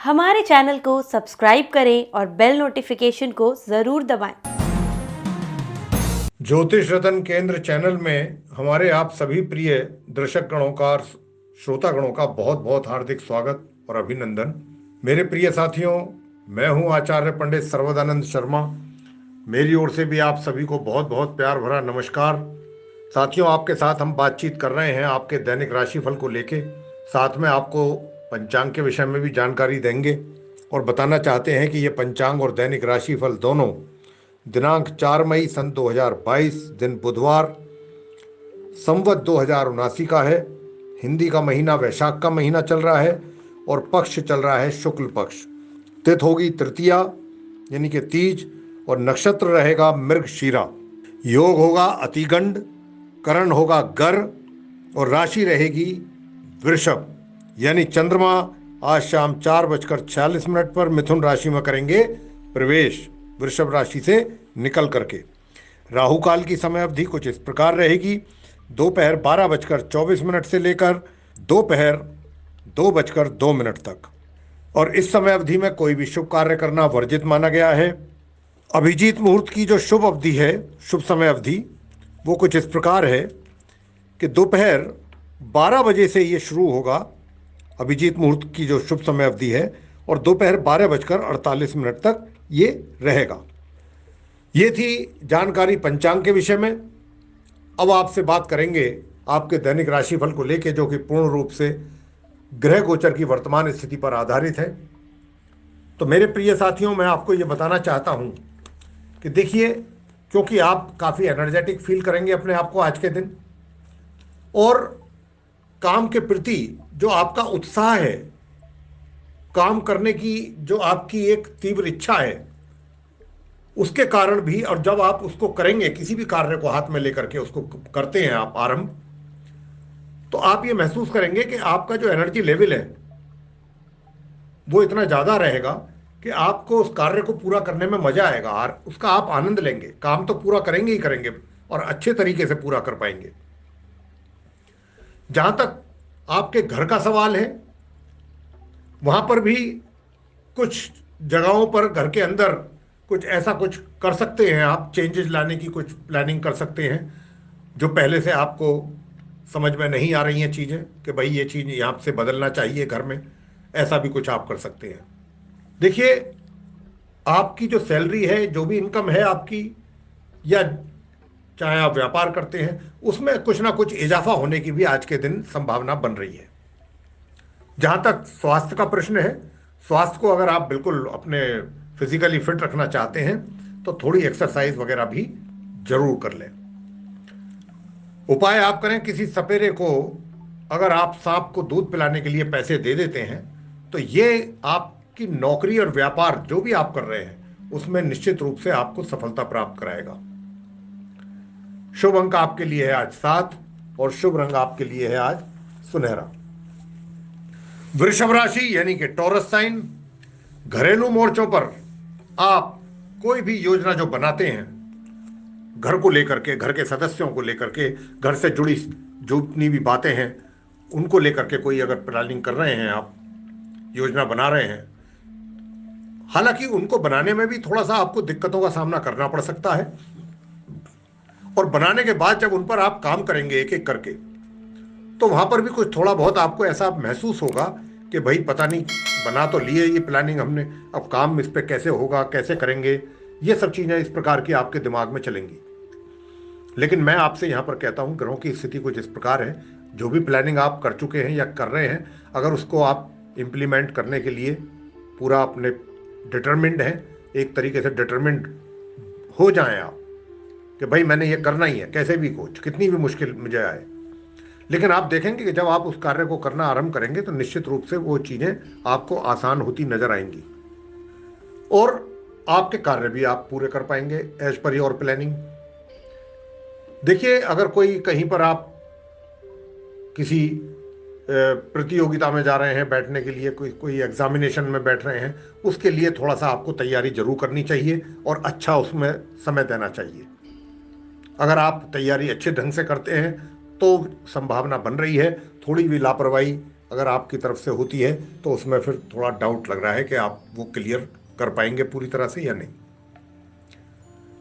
हमारे चैनल को सब्सक्राइब करें और बेल नोटिफिकेशन को ज़रूर दबाएं। ज्योतिष रतन केंद्र चैनल में हमारे आप सभी प्रिय दर्शक गणों का और श्रोता गणों का बहुत बहुत हार्दिक स्वागत और अभिनंदन। मेरे प्रिय साथियों, मैं हूं आचार्य पंडित सर्वदानंद शर्मा। मेरी ओर से भी आप सभी को बहुत बहुत प्यार भरा नमस्कार। साथियों, आपके साथ हम बातचीत कर रहे हैं आपके दैनिक राशिफल को लेके। साथ में आपको पंचांग के विषय में भी जानकारी देंगे और बताना चाहते हैं कि ये पंचांग और दैनिक राशिफल दोनों दिनांक 4 मई सन 2022 दिन बुधवार संवत 2079 का है। हिंदी का महीना वैशाख का महीना चल रहा है और पक्ष चल रहा है शुक्ल पक्ष। तिथि होगी तृतीया यानी कि तीज और नक्षत्र रहेगा मृगशीरा। योग होगा अतिगंड, करण होगा गर और राशि रहेगी वृषभ। यानी चंद्रमा आज शाम 4:46 पर मिथुन राशि में करेंगे प्रवेश, वृषभ राशि से निकल करके। राहु काल की समय अवधि कुछ इस प्रकार रहेगी, दोपहर 12:24 से लेकर दोपहर 2:02 तक। और इस समय अवधि में कोई भी शुभ कार्य करना वर्जित माना गया है। अभिजीत मुहूर्त की जो शुभ अवधि है, शुभ समय अवधि, वो कुछ इस प्रकार है कि दोपहर 12 बजे से ये शुरू होगा, अभिजीत मुहूर्त की जो शुभ समय अवधि है, और दोपहर 12:48 तक ये रहेगा। ये थी जानकारी पंचांग के विषय में। अब आपसे बात करेंगे आपके दैनिक राशिफल को लेकर, जो कि पूर्ण रूप से ग्रह गोचर की वर्तमान स्थिति पर आधारित है। तो मेरे प्रिय साथियों, मैं आपको ये बताना चाहता हूँ कि देखिए, क्योंकि आप काफ़ी एनर्जेटिक फील करेंगे अपने आप को आज के दिन, और काम के प्रति जो आपका उत्साह है, काम करने की जो आपकी एक तीव्र इच्छा है, उसके कारण भी, और जब आप उसको करेंगे, किसी भी कार्य को हाथ में लेकर के उसको करते हैं आप आरंभ, तो आप ये महसूस करेंगे कि आपका जो एनर्जी लेवल है वो इतना ज़्यादा रहेगा कि आपको उस कार्य को पूरा करने में मजा आएगा और उसका आप आनंद लेंगे। काम तो पूरा करेंगे ही करेंगे और अच्छे तरीके से पूरा कर पाएंगे। जहां तक आपके घर का सवाल है, वहां पर भी कुछ जगहों पर घर के अंदर कुछ ऐसा कुछ कर सकते हैं आप, चेंजेस लाने की कुछ प्लानिंग कर सकते हैं जो पहले से आपको समझ में नहीं आ रही हैं चीज़ें, कि भाई ये चीज़ यहाँ से बदलना चाहिए घर में। ऐसा भी कुछ आप कर सकते हैं। देखिए, आपकी जो सैलरी है, जो भी इनकम है आपकी, या चाहे आप व्यापार करते हैं, उसमें कुछ ना कुछ इजाफा होने की भी आज के दिन संभावना बन रही है। जहां तक स्वास्थ्य का प्रश्न है, स्वास्थ्य को अगर आप बिल्कुल अपने फिजिकली फिट रखना चाहते हैं तो थोड़ी एक्सरसाइज वगैरह भी जरूर कर लें। उपाय आप करें, किसी सपेरे को अगर आप सांप को दूध पिलाने के लिए पैसे दे देते हैं तो ये आपकी नौकरी और व्यापार जो भी आप कर रहे हैं उसमें निश्चित रूप से आपको सफलता प्राप्त कराएगा। शुभ अंक आपके लिए है आज 7 और शुभ रंग आपके लिए है आज सुनहरा। वृषभ राशि यानी कि टॉरस साइन, घरेलू मोर्चों पर आप कोई भी योजना जो बनाते हैं, घर को लेकर के, घर के सदस्यों को लेकर के, घर से जुड़ी जितनी भी बातें हैं उनको लेकर के कोई अगर प्लानिंग कर रहे हैं, आप योजना बना रहे हैं, हालांकि उनको बनाने में भी थोड़ा सा आपको दिक्कतों का सामना करना पड़ सकता है, और बनाने के बाद जब उन पर आप काम करेंगे एक एक करके, तो वहां पर भी कुछ थोड़ा बहुत आपको ऐसा महसूस होगा कि भाई पता नहीं, बना तो लिए ये प्लानिंग हमने, अब काम इस पर कैसे होगा, कैसे करेंगे, ये सब चीज़ें इस प्रकार की आपके दिमाग में चलेंगी। लेकिन मैं आपसे यहाँ पर कहता हूँ, ग्रहों की स्थिति कुछ इस प्रकार है, जो भी प्लानिंग आप कर चुके हैं या कर रहे हैं, अगर उसको आप इम्प्लीमेंट करने के लिए पूरा अपने डिटरमिंड हैं, एक तरीके से डिटरमिंड हो जाएं आप कि भाई मैंने ये करना ही है, कैसे भी कुछ, कितनी भी मुश्किल मुझे आए। लेकिन आप देखेंगे कि जब आप उस कार्य को करना आरंभ करेंगे तो निश्चित रूप से वो चीज़ें आपको आसान होती नजर आएंगी और आपके कार्य भी आप पूरे कर पाएंगे एज पर योर प्लानिंग। देखिए, अगर कोई कहीं पर आप किसी प्रतियोगिता में जा रहे हैं बैठने के लिए, कोई एग्जामिनेशन में बैठ रहे हैं, उसके लिए थोड़ा सा आपको तैयारी जरूर करनी चाहिए और अच्छा उसमें समय देना चाहिए। अगर आप तैयारी अच्छे ढंग से करते हैं तो संभावना बन रही है थोड़ी भी लापरवाही अगर आपकी तरफ से होती है तो उसमें फिर थोड़ा डाउट लग रहा है कि आप वो क्लियर कर पाएंगे पूरी तरह से या नहीं।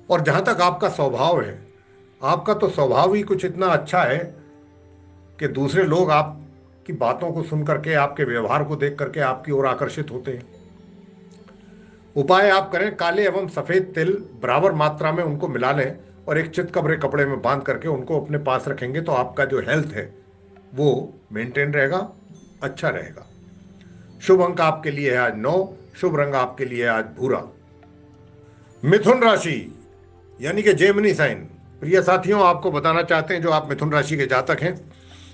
और जहां तक आपका स्वभाव है, आपका तो स्वभाव ही कुछ इतना अच्छा है कि दूसरे लोग आपकी बातों को सुन करके, आपके व्यवहार को देख करके आपकी ओर आकर्षित होते हैं। उपाय आप करें, काले एवं सफेद तिल बराबर मात्रा में उनको मिला लें और एक चितकबरे कपड़े में बांध करके उनको अपने पास रखेंगे तो आपका जो हेल्थ है वो मेंटेन रहेगा, अच्छा रहेगा। शुभ अंक आपके लिए है आज 9, शुभ रंग आपके लिए है आज भूरा। मिथुन राशि यानी कि जेमिनी साइन। प्रिय साथियों, आपको बताना चाहते हैं जो आप मिथुन राशि के जातक हैं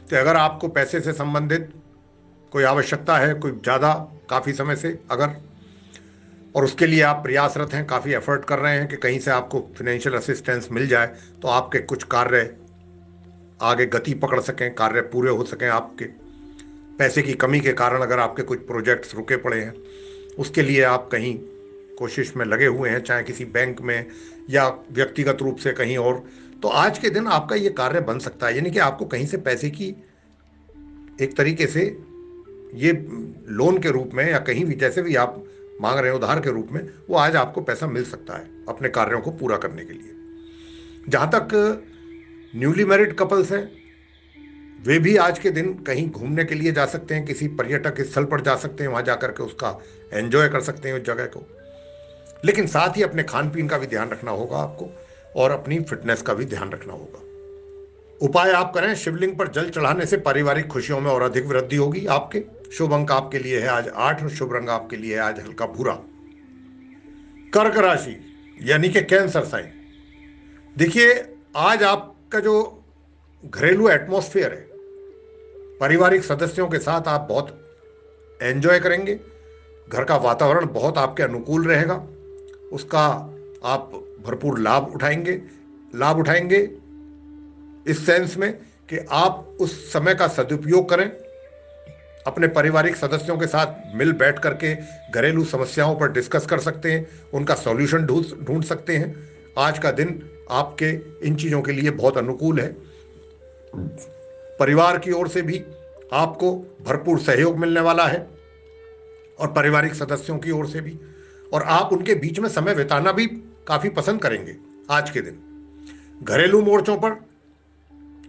कि अगर आपको पैसे से संबंधित कोई आवश्यकता है, कोई ज़्यादा काफ़ी समय से अगर, और उसके लिए आप प्रयासरत हैं, काफ़ी एफर्ट कर रहे हैं कि कहीं से आपको फिनेंशियल असिस्टेंस मिल जाए तो आपके कुछ कार्य आगे गति पकड़ सकें, कार्य पूरे हो सकें, आपके पैसे की कमी के कारण अगर आपके कुछ प्रोजेक्ट्स रुके पड़े हैं, उसके लिए आप कहीं कोशिश में लगे हुए हैं, चाहे किसी बैंक में या व्यक्तिगत रूप से कहीं और, तो आज के दिन आपका ये कार्य बन सकता है। यानी कि आपको कहीं से पैसे की एक तरीके से ये लोन के रूप में या कहीं भी जैसे भी आप मांग रहे हैं उधार के रूप में, वो आज आपको पैसा मिल सकता है अपने कार्यों को पूरा करने के लिए। जहाँ तक न्यूली मैरिड कपल्स हैं, वे भी आज के दिन कहीं घूमने के लिए जा सकते हैं, किसी पर्यटक स्थल पर जा सकते हैं, वहाँ जा करके उसका एंजॉय कर सकते हैं उस जगह को। लेकिन साथ ही अपने खान पीन का भी ध्यान रखना होगा आपको और अपनी फिटनेस का भी ध्यान रखना होगा। उपाय आप करें, शिवलिंग पर जल चढ़ाने से पारिवारिक खुशियों में और अधिक वृद्धि होगी आपके। शुभ अंक आपके लिए है आज 8 और शुभ रंग आपके लिए है आज हल्का भूरा। कर्क राशि यानी कि कैंसर साइन। देखिए, आज आपका जो घरेलू एटमॉस्फेयर है, पारिवारिक सदस्यों के साथ आप बहुत एंजॉय करेंगे, घर का वातावरण बहुत आपके अनुकूल रहेगा, उसका आप भरपूर लाभ उठाएंगे इस सेंस में कि आप उस समय का सदुपयोग करें, अपने पारिवारिक सदस्यों के साथ मिल बैठ करके घरेलू समस्याओं पर डिस्कस कर सकते हैं, उनका सॉल्यूशन ढूंढ सकते हैं। आज का दिन आपके इन चीज़ों के लिए बहुत अनुकूल है। परिवार की ओर से भी आपको भरपूर सहयोग मिलने वाला है और पारिवारिक सदस्यों की ओर से भी, और आप उनके बीच में समय बिताना भी काफ़ी पसंद करेंगे आज के दिन। घरेलू मोर्चों पर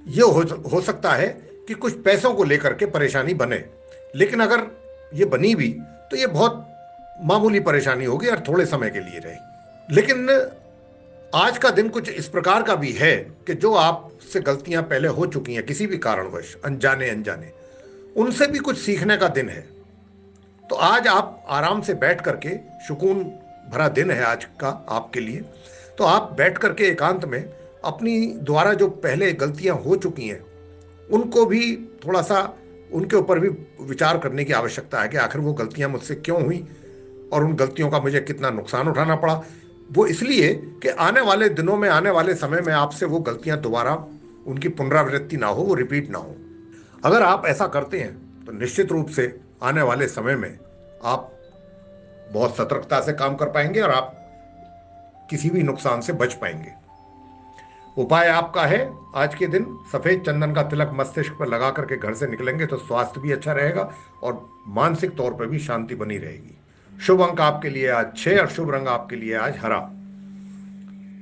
यह हो सकता है कि कुछ पैसों को लेकर के परेशानी बने, लेकिन अगर ये बनी भी तो ये बहुत मामूली परेशानी होगी और थोड़े समय के लिए रहेगी। लेकिन आज का दिन कुछ इस प्रकार का भी है कि जो आपसे गलतियां पहले हो चुकी हैं किसी भी कारणवश, अनजाने, उनसे भी कुछ सीखने का दिन है। तो आज आप आराम से बैठ करके, सुकून भरा दिन है आज का आपके लिए, तो आप बैठ करके एकांत में अपनी द्वारा जो पहले गलतियां हो चुकी हैं उनको भी थोड़ा सा, उनके ऊपर भी विचार करने की आवश्यकता है कि आखिर वो गलतियां मुझसे क्यों हुई और उन गलतियों का मुझे कितना नुकसान उठाना पड़ा। वो इसलिए कि आने वाले दिनों में, आने वाले समय में आपसे वो गलतियां दोबारा उनकी पुनरावृत्ति ना हो, वो रिपीट ना हो। अगर आप ऐसा करते हैं तो निश्चित रूप से आने वाले समय में आप बहुत सतर्कता से काम कर पाएंगे और आप किसी भी नुकसान से बच पाएंगे। उपाय आपका है आज के दिन, सफेद चंदन का तिलक मस्तिष्क पर लगा करके घर से निकलेंगे तो स्वास्थ्य भी अच्छा रहेगा और मानसिक तौर पर भी शांति बनी रहेगी। शुभ अंक आपके लिए आज 6 और शुभ रंग आपके लिए आज हरा।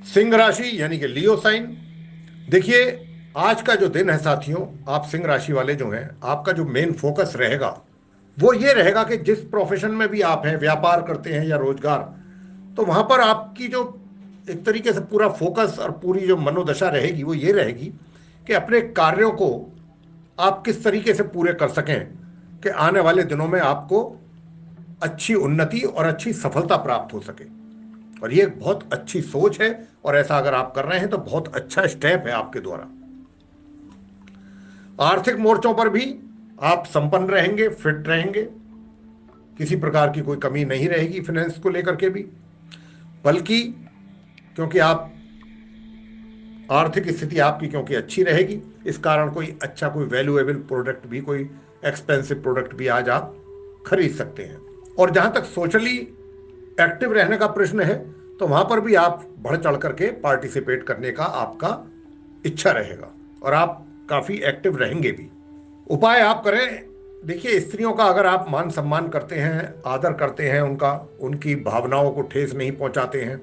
सिंह राशि यानी कि लियो साइन। देखिए, आज का जो दिन है साथियों, आप सिंह राशि वाले जो हैं, आपका जो मेन फोकस रहेगा वो ये रहेगा कि जिस प्रोफेशन में भी आप हैं, व्यापार करते हैं या रोजगार, तो वहां पर आपकी जो एक तरीके से पूरा फोकस और पूरी जो मनोदशा रहेगी वो ये रहेगी कि अपने कार्यों को आप किस तरीके से पूरे कर सकें कि आने वाले दिनों में आपको अच्छी उन्नति और अच्छी सफलता प्राप्त हो सके। और ये एक बहुत अच्छी सोच है और ऐसा अगर आप कर रहे हैं तो बहुत अच्छा स्टेप है आपके द्वारा। आर्थिक मोर्चों पर भी आप संपन्न रहेंगे, फिट रहेंगे, किसी प्रकार की कोई कमी नहीं रहेगी फाइनेंस को लेकर के भी, बल्कि क्योंकि आप आर्थिक स्थिति आपकी क्योंकि अच्छी रहेगी, इस कारण कोई अच्छा, कोई वैल्यूएबल प्रोडक्ट भी, कोई एक्सपेंसिव प्रोडक्ट भी आज आप खरीद सकते हैं। और जहां तक सोशली एक्टिव रहने का प्रश्न है तो वहां पर भी आप बढ़ चढ़ करके पार्टिसिपेट करने का आपका इच्छा रहेगा और आप काफी एक्टिव रहेंगे भी। उपाय आप करें, देखिए, स्त्रियों का अगर आप मान सम्मान करते हैं, आदर करते हैं उनका, उनकी भावनाओं को ठेस नहीं पहुंचाते हैं,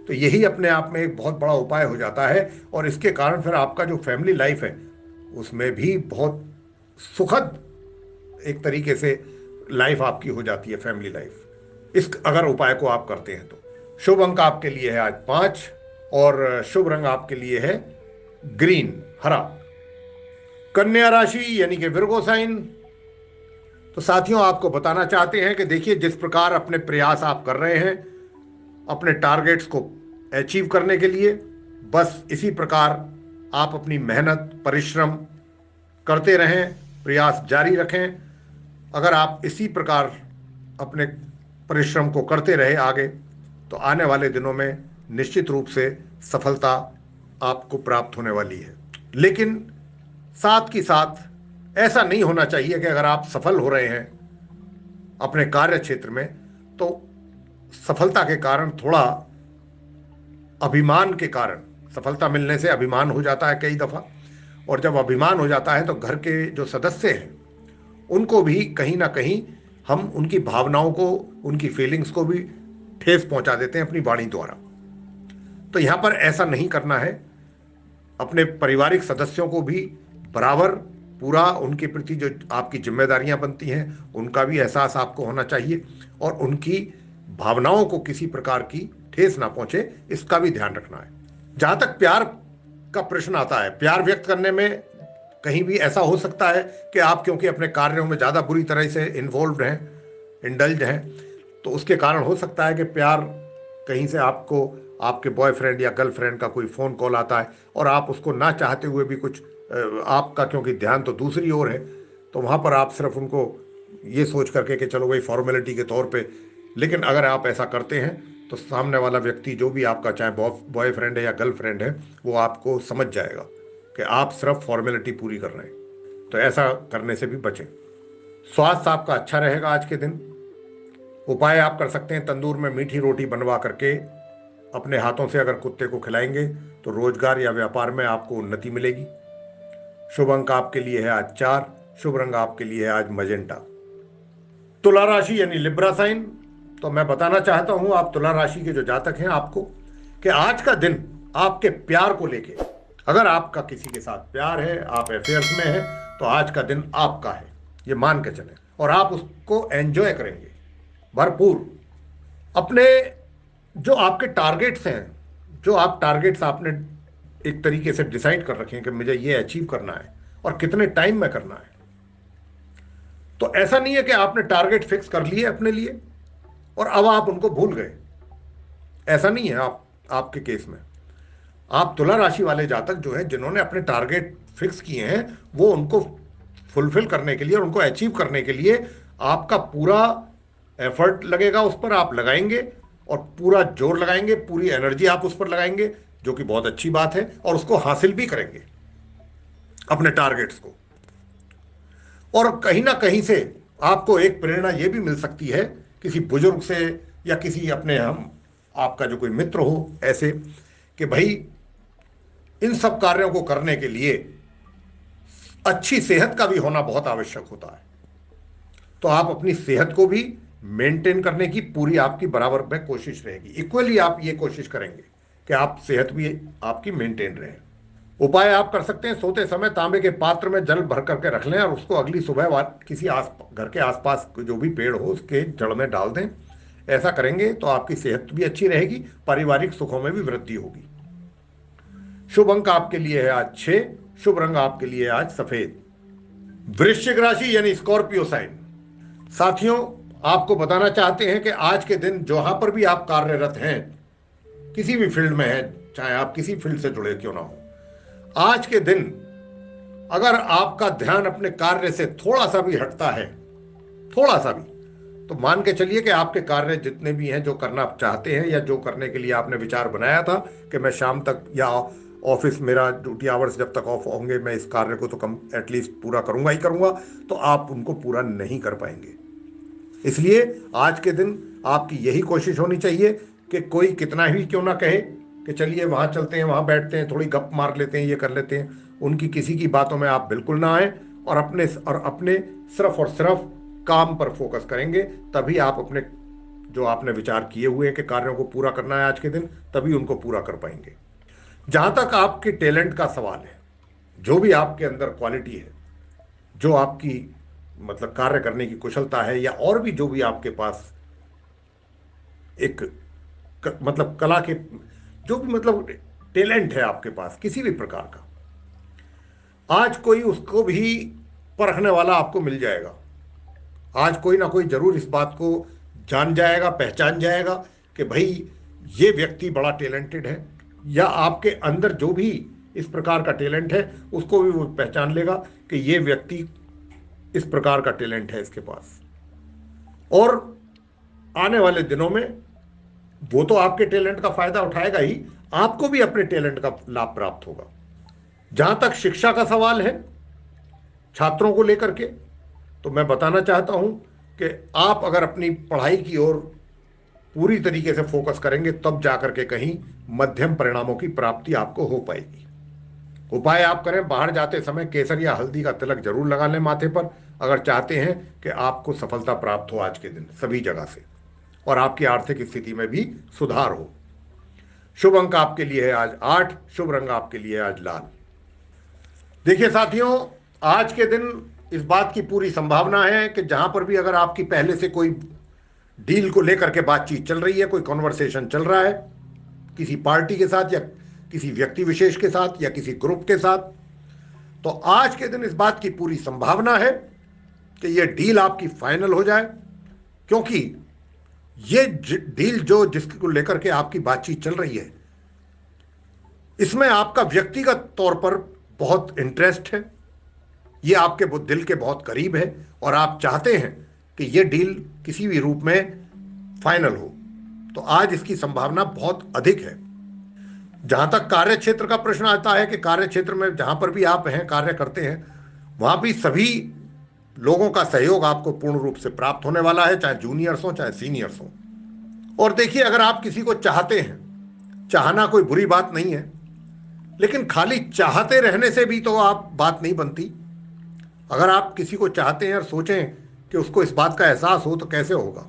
तो यही अपने आप में एक बहुत बड़ा उपाय हो जाता है। और इसके कारण फिर आपका जो फैमिली लाइफ है उसमें भी बहुत सुखद एक तरीके से लाइफ आपकी हो जाती है, फैमिली लाइफ, इस अगर उपाय को आप करते हैं तो। शुभ अंक आपके लिए है आज 5, और शुभ रंग आपके लिए है ग्रीन, हरा। कन्या राशि यानी कि विर्गो साइन, तो साथियों आपको बताना चाहते हैं कि देखिए, जिस प्रकार अपने प्रयास आप कर रहे हैं अपने टारगेट्स को अचीव करने के लिए, बस इसी प्रकार आप अपनी मेहनत परिश्रम करते रहें, प्रयास जारी रखें। अगर आप इसी प्रकार अपने परिश्रम को करते रहे आगे, तो आने वाले दिनों में निश्चित रूप से सफलता आपको प्राप्त होने वाली है। लेकिन साथ ही साथ ऐसा नहीं होना चाहिए कि अगर आप सफल हो रहे हैं अपने कार्य क्षेत्र में, तो सफलता के कारण थोड़ा अभिमान के कारण, सफलता मिलने से अभिमान हो जाता है कई दफा, और जब अभिमान हो जाता है तो घर के जो सदस्य हैं उनको भी कहीं ना कहीं हम उनकी भावनाओं को, उनकी फीलिंग्स को भी ठेस पहुंचा देते हैं अपनी वाणी द्वारा। तो यहां पर ऐसा नहीं करना है। अपने पारिवारिक सदस्यों को भी बराबर पूरा उनके प्रति जो आपकी जिम्मेदारियां बनती हैं उनका भी एहसास आपको होना चाहिए, और उनकी भावनाओं को किसी प्रकार की ठेस ना पहुंचे, इसका भी ध्यान रखना है। जहां तक प्यार का प्रश्न आता है, प्यार व्यक्त करने में कहीं भी ऐसा हो सकता है कि आप क्योंकि अपने कार्यों में ज़्यादा बुरी तरह से इन्वॉल्व हैं, इंडल्ज हैं, तो उसके कारण हो सकता है कि प्यार कहीं से आपको आपके बॉयफ्रेंड या गर्लफ्रेंड का कोई फ़ोन कॉल आता है और आप उसको ना चाहते हुए भी कुछ आपका क्योंकि ध्यान तो दूसरी ओर है, तो वहाँ पर आप सिर्फ उनको ये सोच करके कि चलो भाई फॉर्मेलिटी के तौर पे, लेकिन अगर आप ऐसा करते हैं तो सामने वाला व्यक्ति जो भी आपका चाहे बॉयफ्रेंड है या गर्लफ्रेंड है, वो आपको समझ जाएगा कि आप सिर्फ फॉर्मेलिटी पूरी कर रहे हैं। तो ऐसा करने से भी बचें। स्वास्थ्य आपका अच्छा रहेगा आज के दिन। उपाय आप कर सकते हैं, तंदूर में मीठी रोटी बनवा करके अपने हाथों से अगर कुत्ते को खिलाएंगे तो रोजगार या व्यापार में आपको उन्नति मिलेगी। शुभ अंक आपके लिए है आज 4, शुभ रंग आपके लिए है आज मजेंटा। तुला राशि यानी लिब्रा साइन, तो मैं बताना चाहता हूं आप तुला राशि के जो जातक हैं आपको, कि आज का दिन आपके प्यार को लेके, अगर आपका किसी के साथ प्यार है, आप अफेयर्स में हैं, तो आज का दिन आपका है, ये मान के चलें, और आप उसको एंजॉय करेंगे भरपूर। अपने जो आपके टारगेट्स हैं, जो आप टारगेट्स आपने एक तरीके से डिसाइड कर रखे हैं कि मुझे ये अचीव करना है और कितने टाइम में करना है, तो ऐसा नहीं है कि आपने टारगेट फिक्स कर लिए अपने लिए और अब आप उनको भूल गए। ऐसा नहीं है आपके केस में। आप तुला राशि वाले जातक जो है, जिन्होंने अपने टारगेट फिक्स किए हैं, वो उनको फुलफिल करने के लिए और उनको अचीव करने के लिए आपका पूरा एफर्ट लगेगा, उस पर आप लगाएंगे और पूरा जोर लगाएंगे, पूरी एनर्जी आप उस पर लगाएंगे, जो कि बहुत अच्छी बात है, और उसको हासिल भी करेंगे अपने टारगेट्स को। और कहीं ना कहीं से आपको एक प्रेरणा यह भी मिल सकती है किसी बुजुर्ग से या किसी अपने, हम आपका जो कोई मित्र हो ऐसे, कि भाई इन सब कार्यों को करने के लिए अच्छी सेहत का भी होना बहुत आवश्यक होता है। तो आप अपनी सेहत को भी मेंटेन करने की पूरी आपकी बराबर में कोशिश रहेगी, इक्वली आप ये कोशिश करेंगे कि आप सेहत भी आपकी मेंटेन रहे। उपाय आप कर सकते हैं, सोते समय तांबे के पात्र में जल भर करके रख लें और उसको अगली सुबह किसी घर के आसपास जो भी पेड़ हो उसके जड़ में डाल दें। ऐसा करेंगे तो आपकी सेहत भी अच्छी रहेगी, पारिवारिक सुखों में भी वृद्धि होगी। शुभ अंक आपके लिए है आज 6, शुभ रंग आपके लिए आज सफेद। वृश्चिक राशि यानी स्कॉर्पियो साइन, साथियों आपको बताना चाहते हैं कि आज के दिन जहां पर भी आप कार्यरत हैं, किसी भी फील्ड में हैं, चाहे आप किसी फील्ड से जुड़े क्यों ना हो, आज के दिन अगर आपका ध्यान अपने कार्य से थोड़ा सा भी हटता है, थोड़ा सा भी, तो मान के चलिए कि आपके कार्य जितने भी हैं, जो करना आप चाहते हैं या जो करने के लिए आपने विचार बनाया था कि मैं शाम तक या ऑफिस, मेरा ड्यूटी आवर्स जब तक ऑफ होंगे मैं इस कार्य को तो कम एटलीस्ट पूरा करूंगा ही करूंगा, तो आप उनको पूरा नहीं कर पाएंगे। इसलिए आज के दिन आपकी यही कोशिश होनी चाहिए कि कोई कितना भी क्यों ना कहे कि चलिए वहाँ चलते हैं, वहाँ बैठते हैं, थोड़ी गप मार लेते हैं, ये कर लेते हैं, उनकी किसी की बातों में आप बिल्कुल ना आए और अपने सिर्फ और सिर्फ काम पर फोकस करेंगे, तभी आप अपने जो आपने विचार किए हुए हैं कि कार्यों को पूरा करना है आज के दिन, तभी उनको पूरा कर पाएंगे। जहां तक आपके टैलेंट का सवाल है, जो भी आपके अंदर क्वालिटी है, जो आपकी मतलब कार्य करने की कुशलता है, या और भी जो भी आपके पास एक मतलब कला के जो भी मतलब टैलेंट है आपके पास किसी भी प्रकार का, आज कोई उसको भी परखने वाला आपको मिल जाएगा। आज कोई ना कोई जरूर इस बात को जान जाएगा, पहचान जाएगा कि भाई ये व्यक्ति बड़ा टैलेंटेड है, या आपके अंदर जो भी इस प्रकार का टैलेंट है उसको भी वो पहचान लेगा कि ये व्यक्ति इस प्रकार का टैलेंट है इसके पास। और आने वाले दिनों में वो तो आपके टैलेंट का फायदा उठाएगा ही, आपको भी अपने टैलेंट का लाभ प्राप्त होगा। जहां तक शिक्षा का सवाल है छात्रों को लेकर के, तो मैं बताना चाहता हूं कि आप अगर अपनी पढ़ाई की ओर पूरी तरीके से फोकस करेंगे तब जाकर के कहीं मध्यम परिणामों की प्राप्ति आपको हो पाएगी। उपाय आप करें, बाहर जाते समय केसर या हल्दी का तिलक जरूर लगा लें माथे पर, अगर चाहते हैं कि आपको सफलता प्राप्त हो आज के दिन सभी जगह से, और आपकी आर्थिक स्थिति में भी सुधार हो। शुभ अंक आपके लिए है आज 8, शुभ रंग आपके लिए है आज लाल। देखिए साथियों, आज के दिन इस बात की पूरी संभावना है कि जहां पर भी अगर आपकी पहले से कोई डील को लेकर के बातचीत चल रही है, कोई कॉन्वर्सेशन चल रहा है किसी पार्टी के साथ या किसी व्यक्ति विशेष के साथ या किसी ग्रुप के साथ, तो आज के दिन इस बात की पूरी संभावना है कि यह डील आपकी फाइनल हो जाए। क्योंकि ये डील जो जिसको लेकर के आपकी बातचीत चल रही है, इसमें आपका व्यक्तिगत तौर पर बहुत इंटरेस्ट है, ये आपके दिल के बहुत करीब है, और आप चाहते हैं कि ये डील किसी भी रूप में फाइनल हो। तो आज इसकी संभावना बहुत अधिक है। जहां तक कार्य क्षेत्र का प्रश्न आता है कि कार्य क्षेत्र में जहां पर भी आप हैं, कार्य करते हैं, वहां भी सभी लोगों का सहयोग आपको पूर्ण रूप से प्राप्त होने वाला है, चाहे जूनियर्स हो चाहे सीनियर्स हो। और देखिए, अगर आप किसी को चाहते हैं, चाहना कोई बुरी बात नहीं है, लेकिन खाली चाहते रहने से भी तो आप बात नहीं बनती। अगर आप किसी को चाहते हैं और सोचें कि उसको इस बात का एहसास हो, तो कैसे होगा?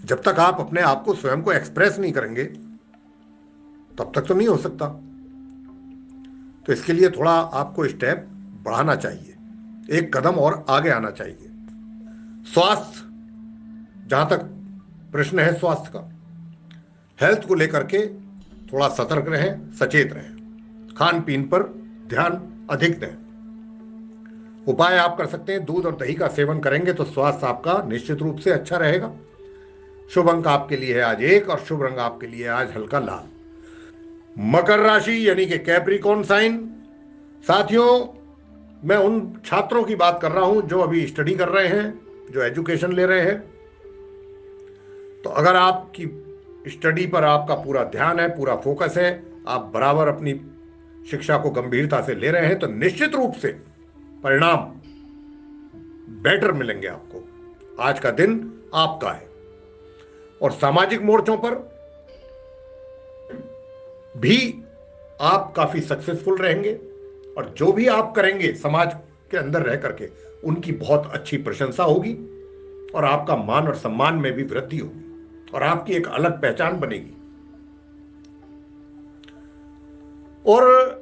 जब तक आप अपने आप को स्वयं को एक्सप्रेस नहीं करेंगे तब तक तो नहीं हो सकता। तो इसके लिए थोड़ा आपको स्टेप बढ़ाना चाहिए, एक कदम और आगे आना चाहिए। स्वास्थ्य, जहां तक प्रश्न है स्वास्थ्य का, हेल्थ को लेकर के थोड़ा सतर्क रहें, सचेत रहें, खान पीन पर ध्यान अधिक दें। उपाय आप कर सकते हैं, दूध और दही का सेवन करेंगे तो स्वास्थ्य आपका निश्चित रूप से अच्छा रहेगा। शुभ अंक आपके लिए है आज 1 और शुभ रंग आपके लिए आज हल्का लाल। मकर राशि यानी कि कैप्रिकॉर्न साइन। साथियों, मैं उन छात्रों की बात कर रहा हूं जो अभी स्टडी कर रहे हैं, जो एजुकेशन ले रहे हैं। तो अगर आपकी स्टडी पर आपका पूरा ध्यान है, पूरा फोकस है, आप बराबर अपनी शिक्षा को गंभीरता से ले रहे हैं, तो निश्चित रूप से परिणाम बेटर मिलेंगे आपको। आज का दिन आपका है। और सामाजिक मोर्चों पर भी आप काफी सक्सेसफुल रहेंगे, और जो भी आप करेंगे समाज के अंदर रह करके उनकी बहुत अच्छी प्रशंसा होगी, और आपका मान और सम्मान में भी वृद्धि होगी, और आपकी एक अलग पहचान बनेगी। और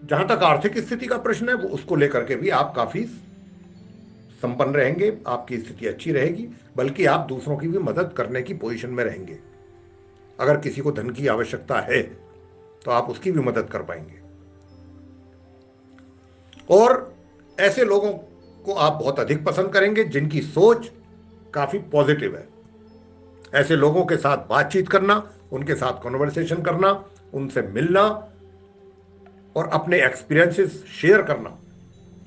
जहां तक आर्थिक स्थिति का प्रश्न है, वो उसको लेकर के भी आप काफी संपन्न रहेंगे, आपकी स्थिति अच्छी रहेगी, बल्कि आप दूसरों की भी मदद करने की पोजीशन में रहेंगे। अगर किसी को धन की आवश्यकता है तो आप उसकी भी मदद कर पाएंगे। और ऐसे लोगों को आप बहुत अधिक पसंद करेंगे जिनकी सोच काफी पॉजिटिव है। ऐसे लोगों के साथ बातचीत करना, उनके साथ कॉन्वर्सेशन करना, उनसे मिलना और अपने एक्सपीरियंसेस शेयर करना,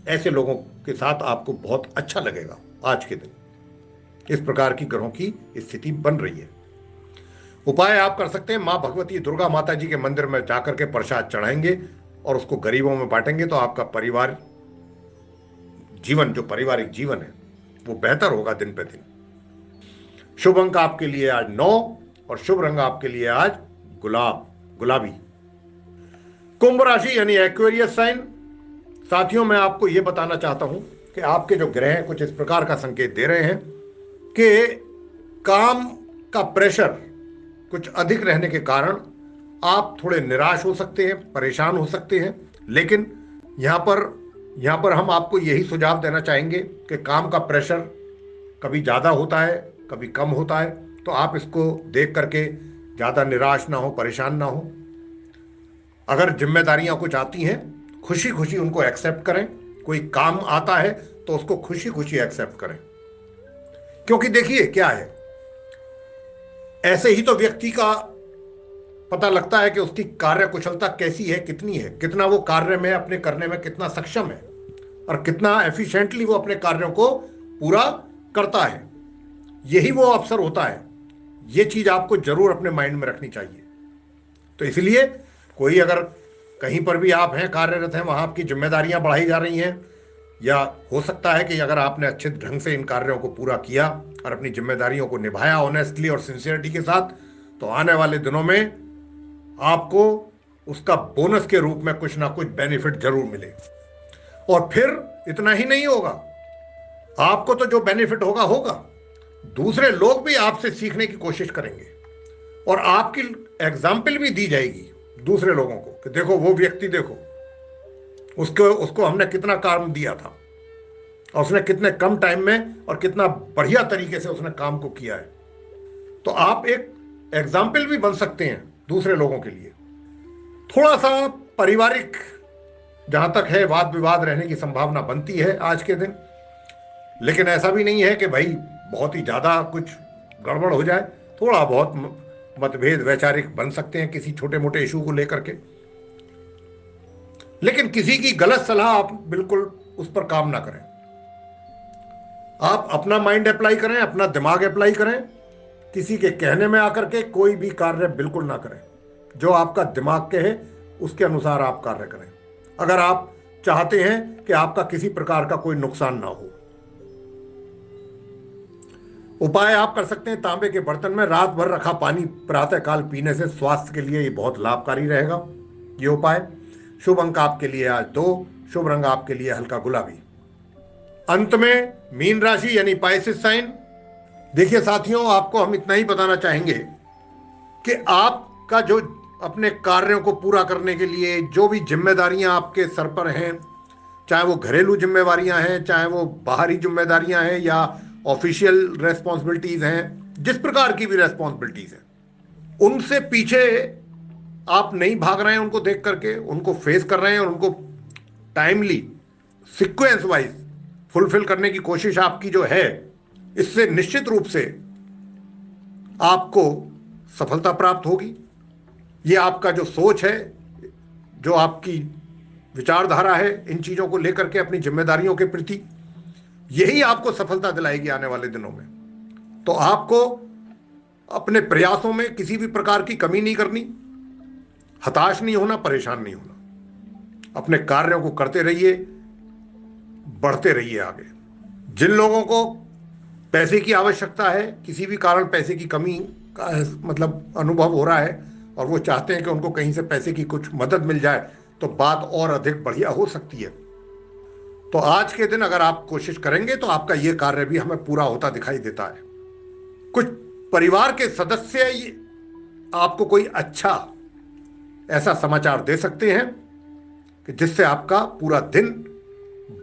ऐसे लोगों के साथ आपको बहुत अच्छा लगेगा आज के दिन। इस प्रकार की ग्रहों की स्थिति बन रही है। उपाय आप कर सकते हैं, मां भगवती दुर्गा माता जी के मंदिर में जाकर के प्रसाद चढ़ाएंगे और उसको गरीबों में बांटेंगे, तो आपका परिवार जीवन, जो पारिवारिक जीवन है, वो बेहतर होगा दिन पे दिन। शुभ अंक आपके लिए आज 9 और शुभ रंग आपके लिए आज गुलाबी। कुंभ राशि यानी एक्वेरियस साइन। साथियों, मैं आपको यह बताना चाहता हूं कि आपके जो ग्रह कुछ इस प्रकार का संकेत दे रहे हैं कि काम का प्रेशर कुछ अधिक रहने के कारण आप थोड़े निराश हो सकते हैं, परेशान हो सकते हैं। लेकिन यहाँ पर यहाँ पर हम आपको यही सुझाव देना चाहेंगे कि काम का प्रेशर कभी ज़्यादा होता है, कभी कम होता है। तो आप इसको देख करके ज़्यादा निराश ना हो, परेशान ना हो। अगर जिम्मेदारियां कुछ आती हैं, खुशी खुशी उनको एक्सेप्ट करें। कोई काम आता है तो उसको खुशी खुशी एक्सेप्ट करें। क्योंकि देखिए क्या है, ऐसे ही तो व्यक्ति का पता लगता है कि उसकी कार्य कुशलता कैसी है, कितनी है, कितना वो कार्य में अपने करने में कितना सक्षम है और कितना एफिशिएंटली वो अपने कार्यों को पूरा करता है। यही वो अवसर होता है। ये चीज आपको जरूर अपने माइंड में रखनी चाहिए। तो इसलिए कोई अगर कहीं पर भी आप हैं, कार्यरत हैं, वहां आपकी जिम्मेदारियां बढ़ाई जा रही हैं, या हो सकता है कि अगर आपने अच्छे ढंग से इन कार्यों को पूरा किया और अपनी जिम्मेदारियों को निभाया ऑनेस्टली और सिंसियरिटी के साथ, तो आने वाले दिनों में आपको उसका बोनस के रूप में कुछ ना कुछ बेनिफिट जरूर मिले। और फिर इतना ही नहीं होगा, आपको तो जो बेनिफिट होगा होगा, दूसरे लोग भी आपसे सीखने की कोशिश करेंगे और आपकी एग्जाम्पल भी दी जाएगी दूसरे लोगों को कि देखो वो व्यक्ति, देखो उसको उसको हमने कितना काम दिया था और उसने कितने कम टाइम में और कितना बढ़िया तरीके से उसने काम को किया है। तो आप एक एग्जाम्पल भी बन सकते हैं दूसरे लोगों के लिए। थोड़ा सा पारिवारिक जहां तक है वाद विवाद रहने की संभावना बनती है आज के दिन, लेकिन ऐसा भी नहीं है कि भाई बहुत ही ज्यादा कुछ गड़बड़ हो जाए। थोड़ा बहुत मतभेद वैचारिक बन सकते हैं किसी छोटे मोटे इशू को लेकर के, लेकिन किसी की गलत सलाह आप बिल्कुल उस पर काम ना करें। आप अपना माइंड अप्लाई करें, अपना दिमाग अप्लाई करें। किसी के कहने में आकर के कोई भी कार्य बिल्कुल ना करें। जो आपका दिमाग कहे उसके अनुसार आप कार्य करें, अगर आप चाहते हैं कि आपका किसी प्रकार का कोई नुकसान ना हो। उपाय आप कर सकते हैं, तांबे के बर्तन में रात भर रखा पानी प्रातःकाल पीने से स्वास्थ्य के लिए ये बहुत लाभकारी रहेगा ये उपाय। शुभ अंक आपके लिए आज 2, शुभ रंग आपके लिए हल्का गुलाबी। अंत में मीन राशि यानी पाइसेस साइन। देखिए साथियों, आपको हम इतना ही बताना चाहेंगे कि आपका जो अपने कार्यों को पूरा करने के लिए जो भी जिम्मेदारियां आपके सर पर हैं, चाहे वो घरेलू जिम्मेवारियां हैं, चाहे वो बाहरी जिम्मेदारियां हैं या ऑफिशियल रेस्पॉन्सिबिलिटीज हैं, जिस प्रकार की भी रेस्पॉन्सिबिलिटीज हैं, उनसे पीछे आप नहीं भाग रहे हैं। उनको देख करके उनको फेस कर रहे हैं और उनको टाइमली सीक्वेंस वाइज फुलफिल करने की कोशिश आपकी जो है, इससे निश्चित रूप से आपको सफलता प्राप्त होगी। ये आपका जो सोच है, जो आपकी विचारधारा है इन चीजों को लेकर के अपनी जिम्मेदारियों के प्रति, यही आपको सफलता दिलाएगी आने वाले दिनों में। तो आपको अपने प्रयासों में किसी भी प्रकार की कमी नहीं करनी, हताश नहीं होना, परेशान नहीं होना। अपने कार्यों को करते रहिए, बढ़ते रहिए आगे। जिन लोगों को पैसे की आवश्यकता है, किसी भी कारण पैसे की कमी का मतलब अनुभव हो रहा है और वो चाहते हैं कि उनको कहीं से पैसे की कुछ मदद मिल जाए, तो बात और अधिक बढ़िया हो सकती है। तो आज के दिन अगर आप कोशिश करेंगे तो आपका ये कार्य भी हमें पूरा होता दिखाई देता है। कुछ परिवार के सदस्य आपको कोई अच्छा ऐसा समाचार दे सकते हैं कि जिससे आपका पूरा दिन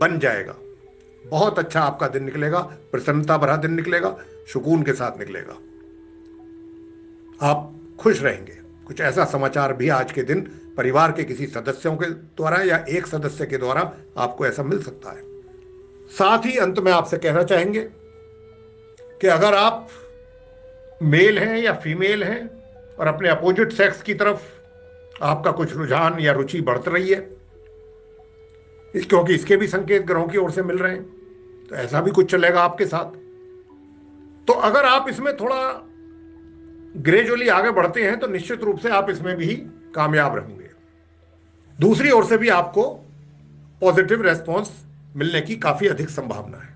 बन जाएगा। बहुत अच्छा आपका दिन निकलेगा, प्रसन्नता भरा दिन निकलेगा, सुकून के साथ निकलेगा, आप खुश रहेंगे। कुछ ऐसा समाचार भी आज के दिन परिवार के किसी सदस्यों के द्वारा या एक सदस्य के द्वारा आपको ऐसा मिल सकता है। साथ ही अंत में आपसे कहना चाहेंगे कि अगर आप मेल हैं या फीमेल हैं और अपने अपोजिट सेक्स की तरफ आपका कुछ रुझान या रुचि बढ़ रही है, क्योंकि इसके भी संकेत ग्रहों की ओर से मिल रहे हैं, तो ऐसा भी कुछ चलेगा आपके साथ। तो अगर आप इसमें थोड़ा ग्रेजुअली आगे बढ़ते हैं तो निश्चित रूप से आप इसमें भी कामयाब रहेंगे। दूसरी ओर से भी आपको पॉजिटिव रेस्पॉन्स मिलने की काफी अधिक संभावना है।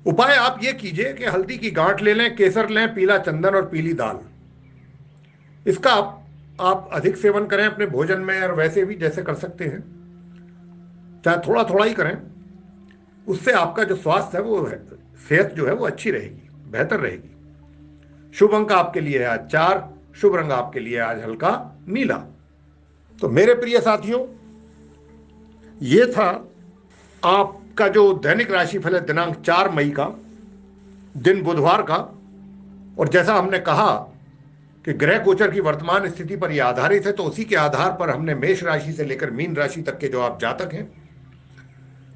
उपाय आप ये कीजिए कि हल्दी की गांठ ले लें, केसर लें, पीला चंदन और पीली दाल। इसका आप अधिक सेवन करें अपने भोजन में, और वैसे भी जैसे कर सकते हैं। चाहे थोड़ा थोड़ा ही करें, उससे आपका जो स्वास्थ्य है वो है, सेहत जो है वो अच्छी रहेगी, बेहतर रहेगी। शुभ अंक आपके लिए है आज 4, शुभ रंग आपके लिए आज हल्का नीला। तो मेरे प्रिय साथियों, ये था आपका जो दैनिक राशिफल है दिनांक 4 मई का, दिन बुधवार का। और जैसा हमने कहा कि ग्रह गोचर की वर्तमान स्थिति पर यह आधारित है, तो उसी के आधार पर हमने मेष राशि से लेकर मीन राशि तक के जो आप जातक हैं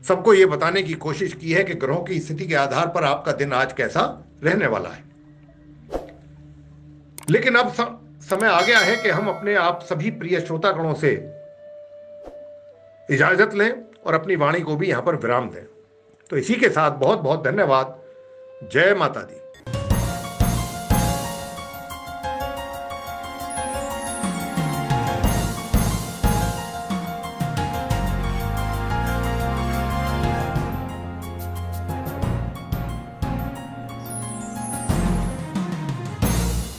सबको यह बताने की कोशिश की है कि ग्रहों की स्थिति के आधार पर आपका दिन आज कैसा रहने वाला है। लेकिन अब समय आ गया है कि हम अपने आप सभी प्रिय श्रोतागणों से इजाजत लें और अपनी वाणी को भी यहां पर विराम दें। तो इसी के साथ बहुत बहुत धन्यवाद। जय माता दी।